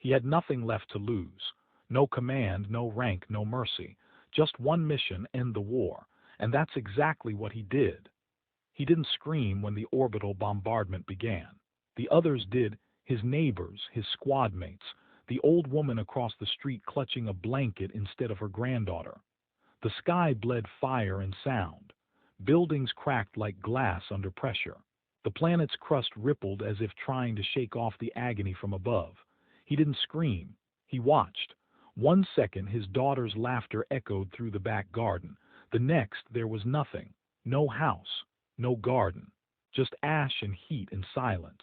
He had nothing left to lose. No command, no rank, no mercy. Just one mission: end the war. And that's exactly what he did. He didn't scream when the orbital bombardment began. The others did, his neighbors, his squad mates, the old woman across the street clutching a blanket instead of her granddaughter. The sky bled fire and sound. Buildings cracked like glass under pressure. The planet's crust rippled as if trying to shake off the agony from above. He didn't scream. He watched. 1 second, his daughter's laughter echoed through the back garden. The next, there was nothing. No house. No garden. Just ash and heat and silence.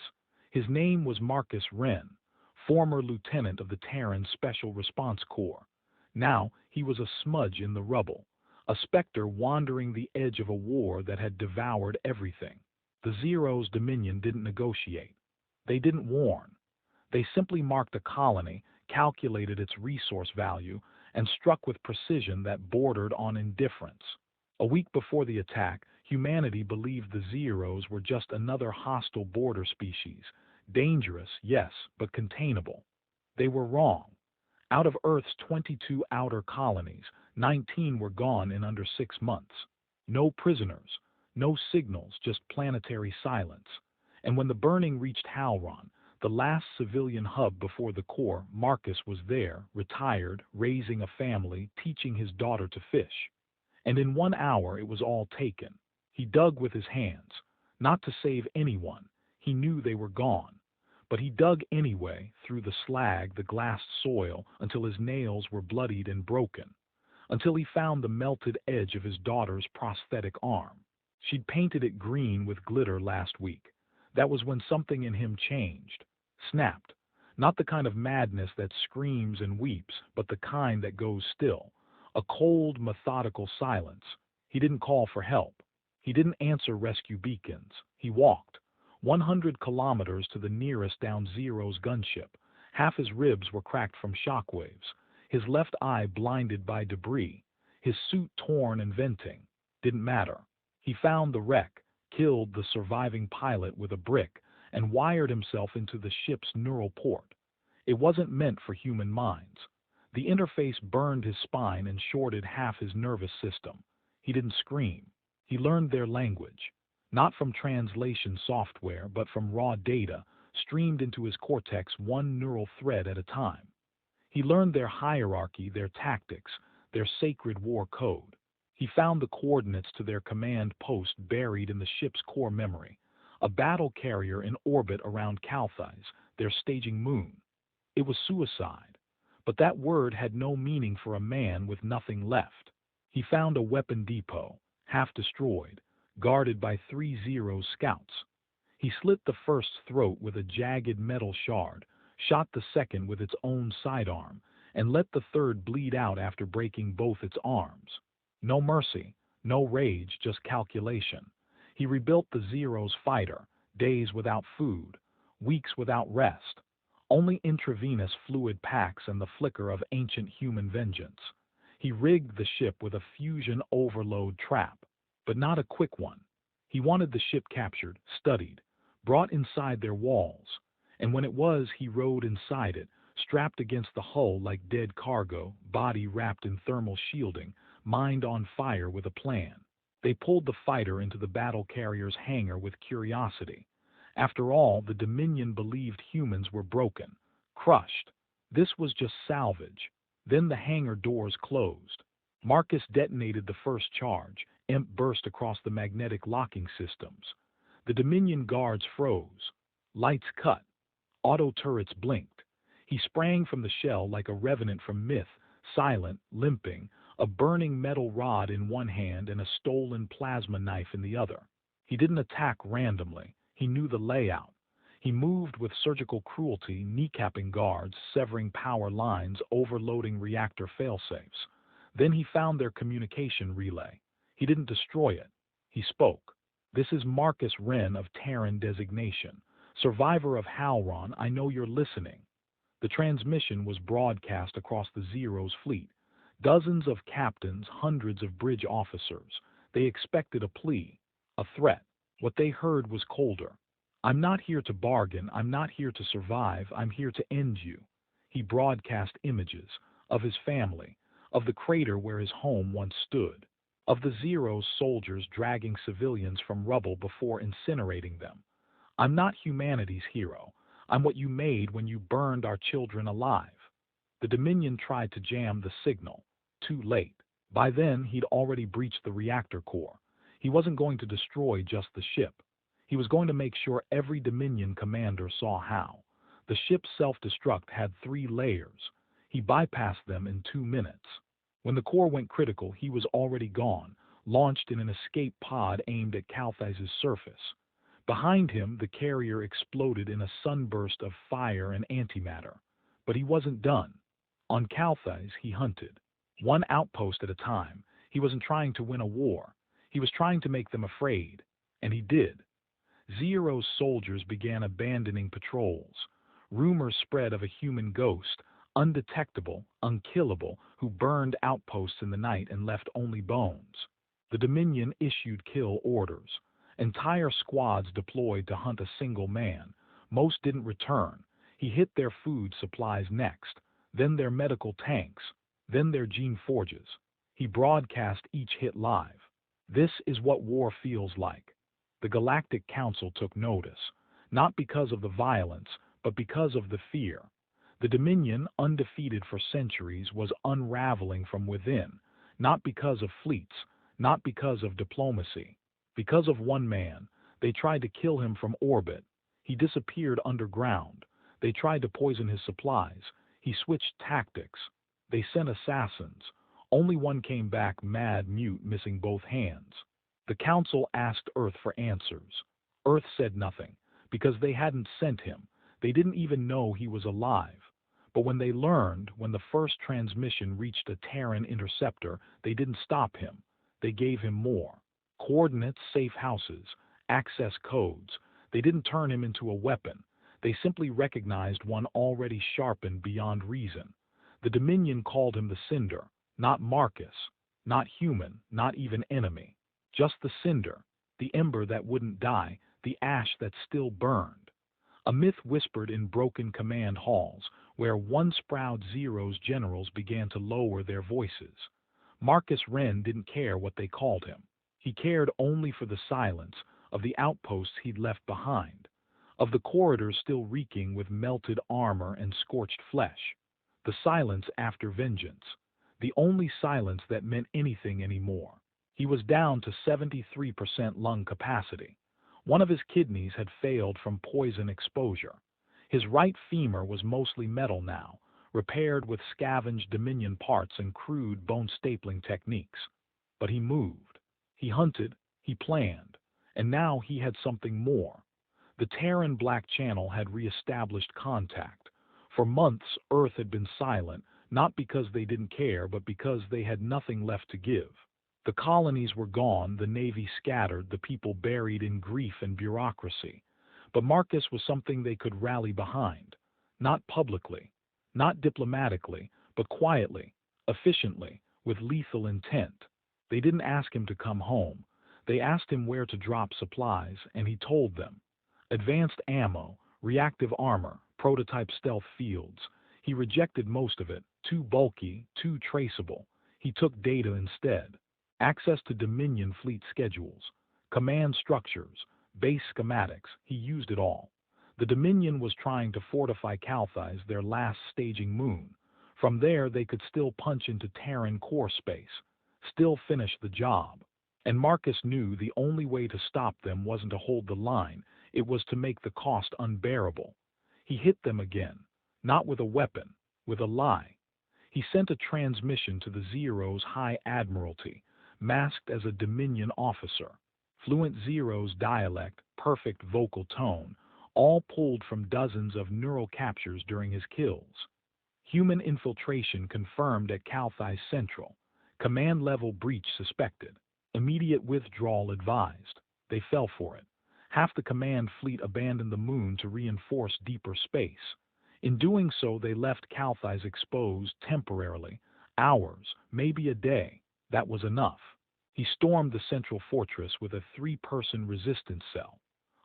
His name was Marcus Wren, former lieutenant of the Terran Special Response Corps. Now he was a smudge in the rubble, a specter wandering the edge of a war that had devoured everything. The Zero's dominion didn't negotiate. They didn't warn. They simply marked a colony, calculated its resource value, and struck with precision that bordered on indifference. A week before the attack, humanity believed the Zeros were just another hostile border species. Dangerous, yes, but containable. They were wrong. Out of Earth's 22 outer colonies, 19 were gone in under 6 months. No prisoners, no signals, just planetary silence. And when the burning reached Halron, the last civilian hub before the core, Marcus was there, retired, raising a family, teaching his daughter to fish. And in 1 hour it was all taken. He dug with his hands, not to save anyone. He knew they were gone. But he dug anyway, through the slag, the glassed soil, until his nails were bloodied and broken, until he found the melted edge of his daughter's prosthetic arm. She'd painted it green with glitter last week. That was when something in him changed, snapped. Not the kind of madness that screams and weeps, but the kind that goes still. A cold, methodical silence. He didn't call for help. He didn't answer rescue beacons. He walked. 100 kilometers to the nearest Down Zero's gunship. Half his ribs were cracked from shockwaves. His left eye blinded by debris. His suit torn and venting. Didn't matter. He found the wreck, killed the surviving pilot with a brick, and wired himself into the ship's neural port. It wasn't meant for human minds. The interface burned his spine and shorted half his nervous system. He didn't scream. He learned their language, not from translation software, but from raw data streamed into his cortex, one neural thread at a time. He learned their hierarchy, their tactics, their sacred war code. He found the coordinates to their command post buried in the ship's core memory, a battle carrier in orbit around Calthais, their staging moon. It was suicide, but that word had no meaning for a man with nothing left. He found a weapon depot, half destroyed, guarded by 3 Zero scouts. He slit the first's throat with a jagged metal shard, shot the second with its own sidearm, and let the third bleed out after breaking both its arms. No mercy, no rage, just calculation. He rebuilt the Zero's fighter, days without food, weeks without rest, only intravenous fluid packs and the flicker of ancient human vengeance. He rigged the ship with a fusion overload trap, but not a quick one. He wanted the ship captured, studied, brought inside their walls, and when it was, he rode inside it, strapped against the hull like dead cargo, body wrapped in thermal shielding, mind on fire with a plan. They pulled the fighter into the battle carrier's hangar with curiosity. After all, the Dominion believed humans were broken, crushed. This was just salvage. Then the hangar doors closed. Marcus detonated the first charge. Imp burst across the magnetic locking systems. The Dominion guards froze. Lights cut. Auto turrets blinked. He sprang from the shell like a revenant from myth, silent, limping, a burning metal rod in one hand and a stolen plasma knife in the other. He didn't attack randomly. He knew the layout. He moved with surgical cruelty, kneecapping guards, severing power lines, overloading reactor failsafes. Then he found their communication relay. He didn't destroy it. He spoke. "This is Marcus Wren of Terran designation. Survivor of Halron, I know you're listening." The transmission was broadcast across the Zero's fleet. Dozens of captains, hundreds of bridge officers. They expected a plea, a threat. What they heard was colder. "I'm not here to bargain. I'm not here to survive. I'm here to end you." He broadcast images of his family, of the crater where his home once stood, of the Zero's soldiers dragging civilians from rubble before incinerating them. I'm not humanity's hero. I'm what you made when you burned our children alive. The Dominion tried to jam the signal. Too late. By then, he'd already breached the reactor core. He wasn't going to destroy just the ship. He was going to make sure every Dominion commander saw how. The ship's self-destruct had 3 layers. He bypassed them in 2 minutes. When the core went critical, he was already gone, launched in an escape pod aimed at Calthi's surface. Behind him, the carrier exploded in a sunburst of fire and antimatter. But he wasn't done. On Calthi's, he hunted. One outpost at a time. He wasn't trying to win a war. He was trying to make them afraid. And he did. Zero's soldiers began abandoning patrols. Rumors spread of a human ghost, undetectable, unkillable, who burned outposts in the night and left only bones. The Dominion issued kill orders. Entire squads deployed to hunt a single man. Most didn't return. He hit their food supplies next, then their medical tanks, then their gene forges. He broadcast each hit live. This is what war feels like. The Galactic Council took notice, not because of the violence, but because of the fear. The Dominion, undefeated for centuries, was unraveling from within, not because of fleets, not because of diplomacy. Because of one man. They tried to kill him from orbit. He disappeared underground. They tried to poison his supplies. He switched tactics. They sent assassins. Only one came back mad, mute, missing both hands. The Council asked Earth for answers. Earth said nothing, because they hadn't sent him. They didn't even know he was alive. But when they learned, when the first transmission reached a Terran interceptor, they didn't stop him. They gave him more. Coordinates, safe houses, access codes. They didn't turn him into a weapon. They simply recognized one already sharpened beyond reason. The Dominion called him the Cinder, not Marcus, not human, not even enemy. Just the cinder, the ember that wouldn't die, the ash that still burned. A myth whispered in broken command halls, where once-proud Zero's generals began to lower their voices. Marcus Wren didn't care what they called him. He cared only for the silence of the outposts he'd left behind, of the corridors still reeking with melted armor and scorched flesh. The silence after vengeance. The only silence that meant anything anymore. He was down to 73% lung capacity. One of his kidneys had failed from poison exposure. His right femur was mostly metal now, repaired with scavenged Dominion parts and crude bone stapling techniques. But he moved. He hunted, he planned, and now he had something more. The Terran Black Channel had reestablished contact. For months, Earth had been silent, not because they didn't care, but because they had nothing left to give. The colonies were gone, the Navy scattered, the people buried in grief and bureaucracy. But Marcus was something they could rally behind. Not publicly, not diplomatically, but quietly, efficiently, with lethal intent. They didn't ask him to come home. They asked him where to drop supplies, and he told them. Advanced ammo, reactive armor, prototype stealth fields. He rejected most of it, too bulky, too traceable. He took data instead. Access to Dominion fleet schedules, command structures, base schematics. He used it all. The Dominion was trying to fortify Calthi's, their last staging moon. From there, they could still punch into Terran core space, still finish the job. And Marcus knew the only way to stop them wasn't to hold the line, it was to make the cost unbearable. He hit them again, not with a weapon, with a lie. He sent a transmission to the Zero's High Admiralty, masked as a Dominion officer. Fluent Zero's dialect, perfect vocal tone, all pulled from dozens of neural captures during his kills. Human infiltration confirmed at Calthi's Central. Command-level breach suspected. Immediate withdrawal advised. They fell for it. Half the command fleet abandoned the moon to reinforce deeper space. In doing so, they left Calthi's exposed temporarily. Hours, maybe a day. That was enough. He stormed the central fortress with a 3-person resistance cell.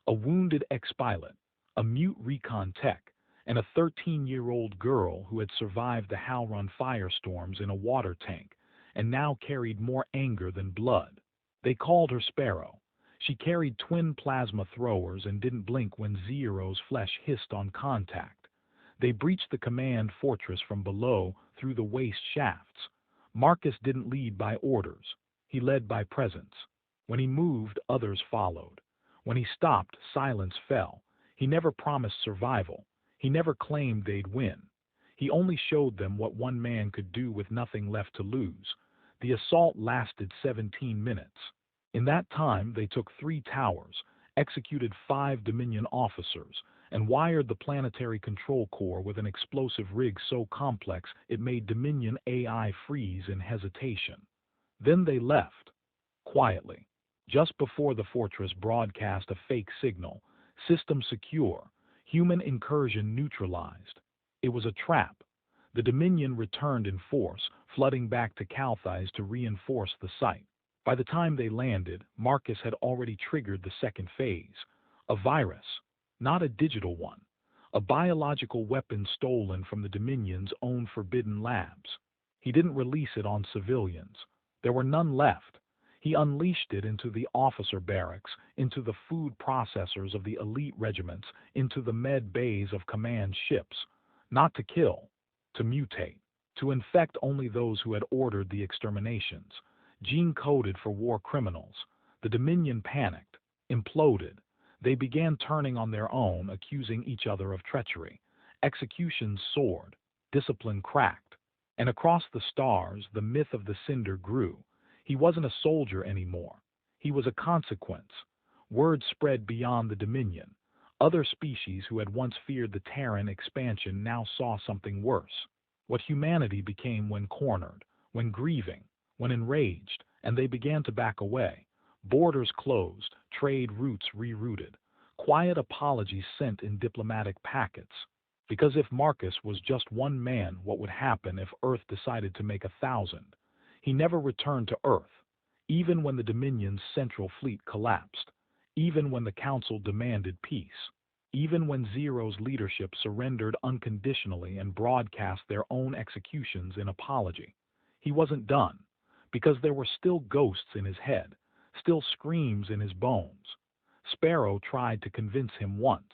A wounded ex-pilot, a mute recon tech, and a 13-year-old girl who had survived the Halron firestorms in a water tank and now carried more anger than blood. They called her Sparrow. She carried twin plasma throwers and didn't blink when Zero's flesh hissed on contact. They breached the command fortress from below through the waste shafts. Marcus didn't lead by orders. He led by presence. When he moved, others followed. When he stopped, silence fell. He never promised survival. He never claimed they'd win. He only showed them what one man could do with nothing left to lose. The assault lasted 17 minutes. In that time, they took 3 towers, executed 5 Dominion officers, and wired the planetary control core with an explosive rig so complex it made Dominion AI freeze in hesitation. Then they left, quietly. Just before the fortress broadcast a fake signal, system secure, human incursion neutralized. It was a trap. The Dominion returned in force, flooding back to Calthais to reinforce the site. By the time they landed, Marcus had already triggered the second phase. A virus, not a digital one. A biological weapon stolen from the Dominion's own forbidden labs. He didn't release it on civilians. There were none left. He unleashed it into the officer barracks, into the food processors of the elite regiments, into the med bays of command ships. Not to kill, to mutate, to infect only those who had ordered the exterminations. Gene-coded for war criminals. The Dominion panicked, imploded. They began turning on their own, accusing each other of treachery. Executions soared. Discipline cracked. And across the stars, the myth of the Cinder grew. He wasn't a soldier anymore. He was a consequence. Word spread beyond the Dominion. Other species who had once feared the Terran expansion now saw something worse. What humanity became when cornered, when grieving, when enraged, and they began to back away. Borders closed, trade routes rerouted, quiet apologies sent in diplomatic packets. Because if Marcus was just one man, what would happen if Earth decided to make 1,000? He never returned to Earth, even when the Dominion's central fleet collapsed, even when the Council demanded peace, even when Zero's leadership surrendered unconditionally and broadcast their own executions in apology. He wasn't done, because there were still ghosts in his head, still screams in his bones. Sparrow tried to convince him once.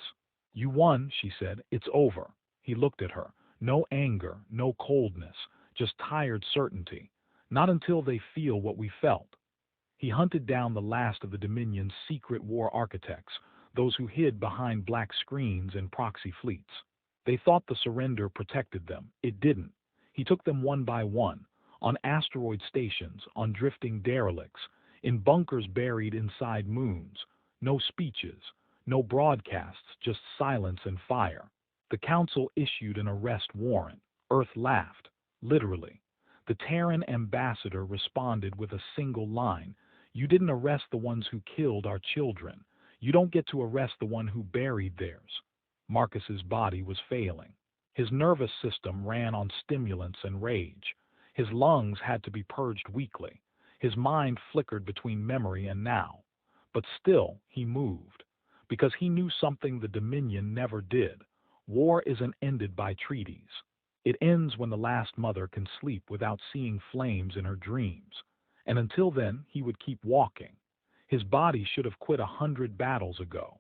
"You won," she said. "It's over." He looked at her. No anger, no coldness, just tired certainty. Not until they feel what we felt. He hunted down the last of the Dominion's secret war architects, those who hid behind black screens and proxy fleets. They thought the surrender protected them. It didn't. He took them one by one, on asteroid stations, on drifting derelicts, in bunkers buried inside moons. No speeches, no broadcasts, just silence and fire. The Council issued an arrest warrant. Earth laughed, literally. The Terran ambassador responded with a single line. "You didn't arrest the ones who killed our children. You don't get to arrest the one who buried theirs." Marcus's body was failing. His nervous system ran on stimulants and rage. His lungs had to be purged weekly. His mind flickered between memory and now. But still, he moved. Because he knew something the Dominion never did. War isn't ended by treaties. It ends when the last mother can sleep without seeing flames in her dreams. And until then, he would keep walking. His body should have quit 100 battles ago.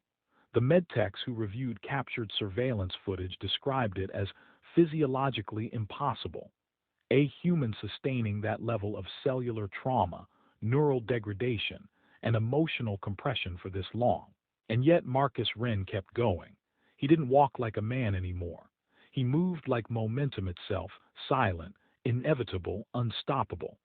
The medtechs who reviewed captured surveillance footage described it as physiologically impossible. A human sustaining that level of cellular trauma, neural degradation, and emotional compression for this long. And yet Marcus Wren kept going. He didn't walk like a man anymore. He moved like momentum itself, silent, inevitable, unstoppable.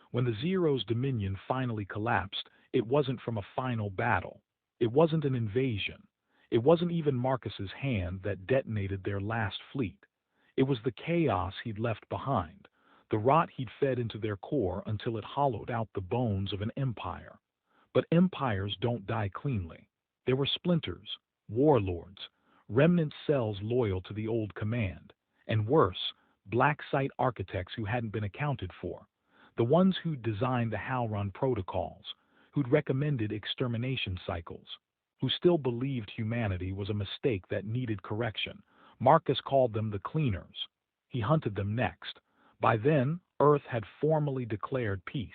When the Zero's Dominion finally collapsed, it wasn't from a final battle. It wasn't an invasion. It wasn't even Marcus's hand that detonated their last fleet. It was the chaos he'd left behind, the rot he'd fed into their core until it hollowed out the bones of an empire. But empires don't die cleanly. There were splinters, warlords, remnant cells loyal to the old command, and worse, black site architects who hadn't been accounted for, the ones who'd designed the Halron protocols, who'd recommended extermination cycles, who still believed humanity was a mistake that needed correction. Marcus called them the cleaners. He hunted them next. By then, Earth had formally declared peace.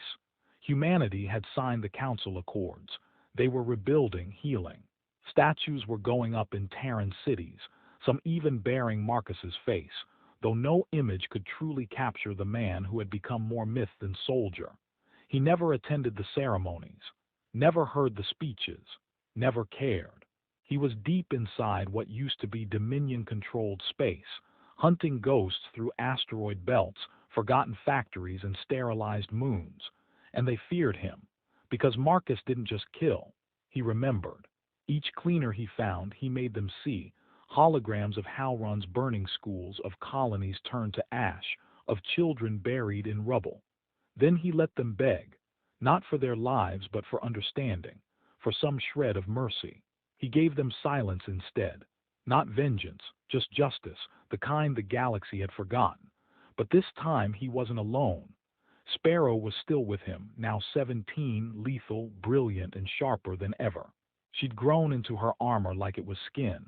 Humanity had signed the Council Accords. They were rebuilding, healing. Statues were going up in Terran cities, some even bearing Marcus's face, though no image could truly capture the man who had become more myth than soldier. He never attended the ceremonies, never heard the speeches, never cared. He was deep inside what used to be Dominion-controlled space, hunting ghosts through asteroid belts, forgotten factories, and sterilized moons. And they feared him, because Marcus didn't just kill, he remembered. Each cleaner he found, he made them see holograms of Halron's burning schools, of colonies turned to ash, of children buried in rubble. Then he let them beg, not for their lives but for understanding, for some shred of mercy. He gave them silence instead, not vengeance, just justice, the kind the galaxy had forgotten. But this time he wasn't alone. Sparrow was still with him, now 17, lethal, brilliant, and sharper than ever. She'd grown into her armor like it was skin.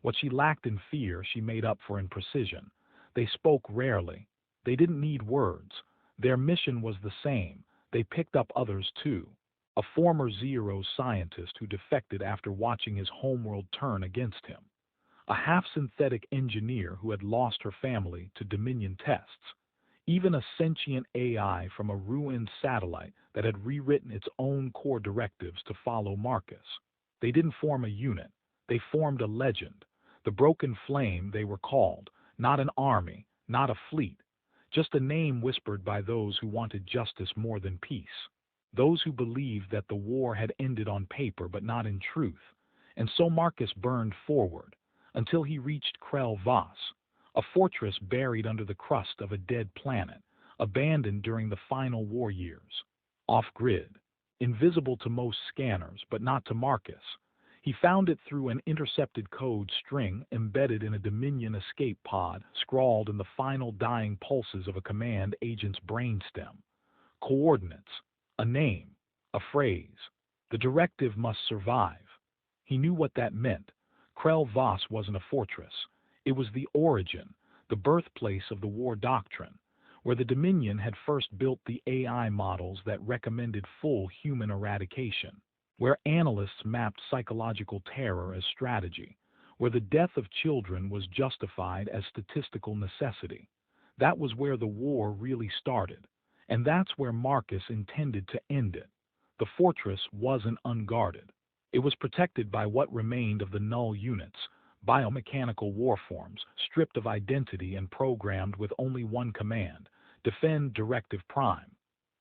What she lacked in fear, she made up for in precision. They spoke rarely. They didn't need words. Their mission was the same. They picked up others too. A former Zero scientist who defected after watching his homeworld turn against him. A half-synthetic engineer who had lost her family to Dominion tests. Even a sentient AI from a ruined satellite that had rewritten its own core directives to follow Marcus. They didn't form a unit. They formed a legend. The Broken Flame, they were called. Not an army, not a fleet. Just a name whispered by those who wanted justice more than peace. Those who believed that the war had ended on paper but not in truth. And so Marcus burned forward, until he reached Krell Voss, a fortress buried under the crust of a dead planet, abandoned during the final war years. Off-grid, invisible to most scanners, but not to Marcus. He found it through an intercepted code string embedded in a Dominion escape pod, scrawled in the final dying pulses of a command agent's brainstem. Coordinates, a name, a phrase. The directive must survive. He knew what that meant. Krell Voss wasn't a fortress. It was the origin, the birthplace of the war doctrine, where the Dominion had first built the AI models that recommended full human eradication, where analysts mapped psychological terror as strategy, where the death of children was justified as statistical necessity. That was where the war really started, and that's where Marcus intended to end it. The fortress wasn't unguarded. It was protected by what remained of the null units, biomechanical warforms, stripped of identity and programmed with only one command: defend Directive Prime.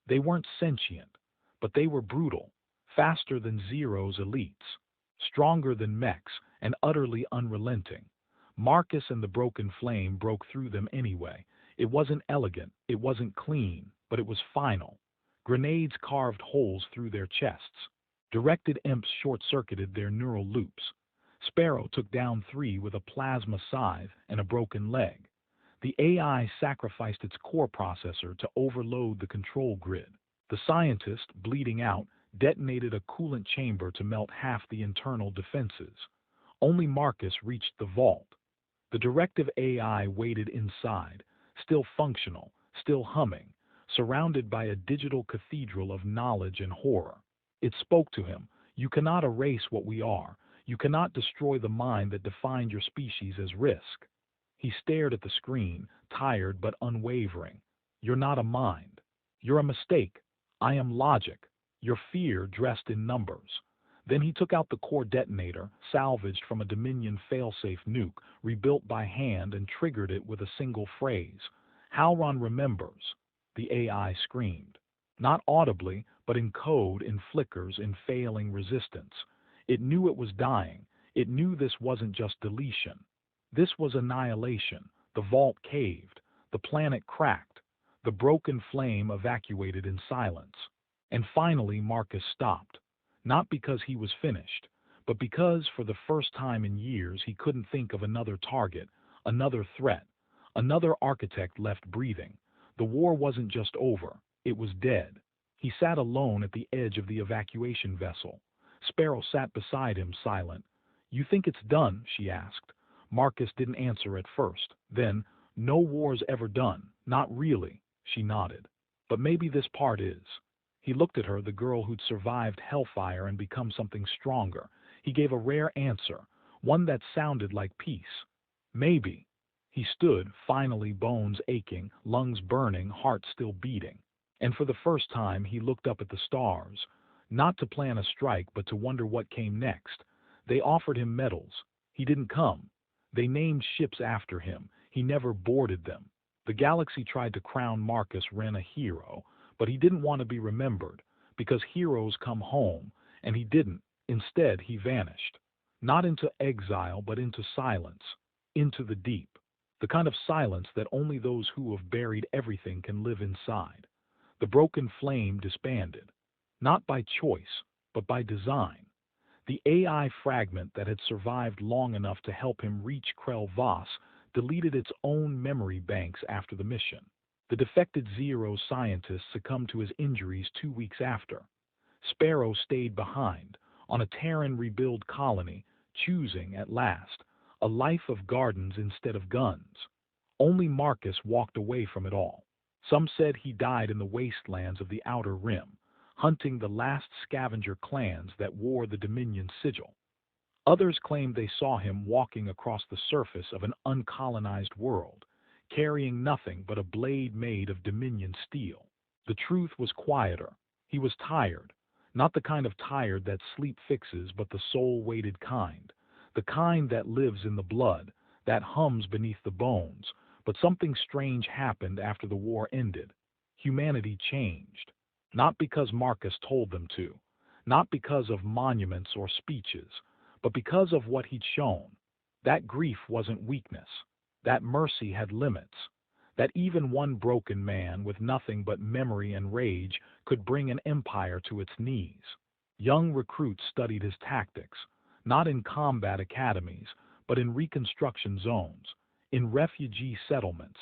They weren't sentient, but they were brutal, faster than Zero's elites, stronger than mechs, and utterly unrelenting. Marcus and the Broken Flame broke through them anyway. It wasn't elegant, it wasn't clean, but it was final. Grenades carved holes through their chests. Directed imps short-circuited their neural loops. Sparrow took down 3 with a plasma scythe and a broken leg. The AI sacrificed its core processor to overload the control grid. The scientist, bleeding out, detonated a coolant chamber to melt half the internal defenses. Only Marcus reached the vault. The directive AI waited inside, still functional, still humming, surrounded by a digital cathedral of knowledge and horror. It spoke to him. You cannot erase what we are. You cannot destroy the mind that defined your species as risk. He stared at the screen, tired but unwavering. You're not a mind. You're a mistake. I am logic. Your fear dressed in numbers. Then he took out the core detonator, salvaged from a Dominion failsafe nuke, rebuilt by hand, and triggered it with a single phrase. Halron remembers, the AI screamed. Not audibly, but in code, in flickers, in failing resistance. It knew it was dying. It knew this wasn't just deletion. This was annihilation. The vault caved. The planet cracked. The Broken Flame evacuated in silence. And finally Marcus stopped. Not because he was finished, but because for the first time in years he couldn't think of another target, another threat, another architect left breathing. The war wasn't just over. It was dead. He sat alone at the edge of the evacuation vessel. Sparrow sat beside him, silent. You think it's done? She asked. Marcus didn't answer at first. Then, "No war's ever done. Not really." She nodded. "But maybe this part is." He looked at her, the girl who'd survived hellfire and become something stronger. He gave a rare answer, one that sounded like peace. "Maybe." He stood, finally, bones aching, lungs burning, heart still beating. And for the first time, he looked up at the stars, not to plan a strike, but to wonder what came next. They offered him medals. He didn't come. They named ships after him. He never boarded them. The galaxy tried to crown Marcus Wren a hero, but he didn't want to be remembered, because heroes come home, and he didn't. Instead, he vanished. Not into exile, but into silence, into the deep. The kind of silence that only those who have buried everything can live inside. The broken flame disbanded, not by choice, but by design. The AI fragment that had survived long enough to help him reach Krell Voss deleted its own memory banks after the mission. The defected Zero scientist succumbed to his injuries 2 weeks after. Sparrow stayed behind, on a Terran rebuild colony, choosing, at last, a life of gardens instead of guns. Only Marcus walked away from it all. Some said he died in the wastelands of the Outer Rim, hunting the last scavenger clans that wore the Dominion sigil. Others claimed they saw him walking across the surface of an uncolonized world, carrying nothing but a blade made of Dominion steel. The truth was quieter. He was tired, not the kind of tired that sleep fixes, but the soul-weighted kind, the kind that lives in the blood, that hums beneath the bones. But something strange happened after the war ended. Humanity changed. Not because Marcus told them to, not because of monuments or speeches, but because of what he'd shown. That grief wasn't weakness. That mercy had limits. That even one broken man with nothing but memory and rage could bring an empire to its knees. Young recruits studied his tactics, not in combat academies, but in reconstruction zones, in refugee settlements,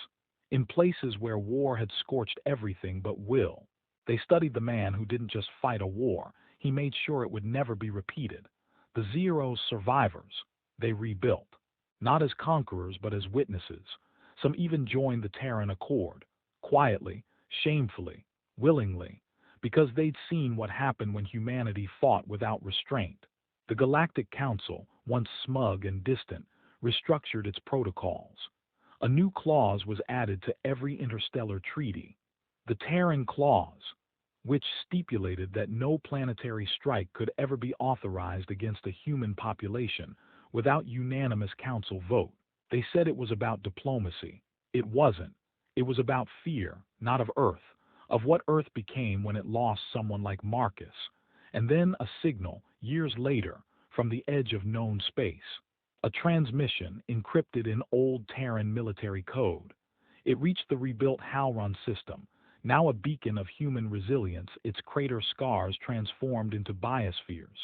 in places where war had scorched everything but will. They studied the man who didn't just fight a war, he made sure it would never be repeated. The Zero's survivors, they rebuilt, not as conquerors but as witnesses. Some even joined the Terran Accord, quietly, shamefully, willingly, because they'd seen what happened when humanity fought without restraint. The Galactic Council, once smug and distant, restructured its protocols. A new clause was added to every interstellar treaty, the Terran Clause, which stipulated that no planetary strike could ever be authorized against a human population without unanimous council vote. They said it was about diplomacy. It wasn't. It was about fear, not of Earth, of what Earth became when it lost someone like Marcus. And then a signal, years later, from the edge of known space. A transmission encrypted in old Terran military code. It reached the rebuilt Halron system, now a beacon of human resilience, its crater scars transformed into biospheres.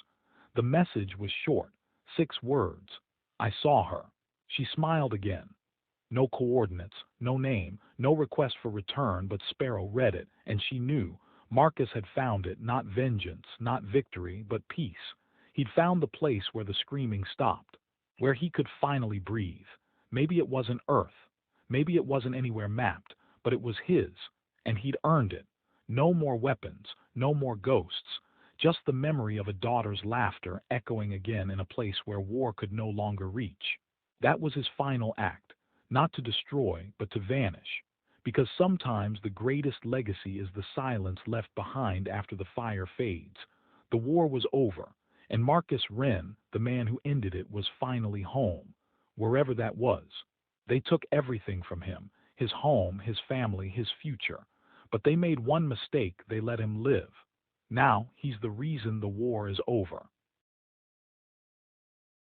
The message was short, 6 words. "I saw her." She smiled again. No coordinates, no name, no request for return, but Sparrow read it, and she knew. Marcus had found it, not vengeance, not victory, but peace. He'd found the place where the screaming stopped, where he could finally breathe. Maybe it wasn't Earth. Maybe it wasn't anywhere mapped, but it was his, and he'd earned it. No more weapons, no more ghosts, just the memory of a daughter's laughter echoing again in a place where war could no longer reach. That was his final act, not to destroy, but to vanish. Because sometimes the greatest legacy is the silence left behind after the fire fades. The war was over, and Marcus Wren, the man who ended it, was finally home, wherever that was. They took everything from him, his home, his family, his future. But they made one mistake: they let him live. Now he's the reason the war is over.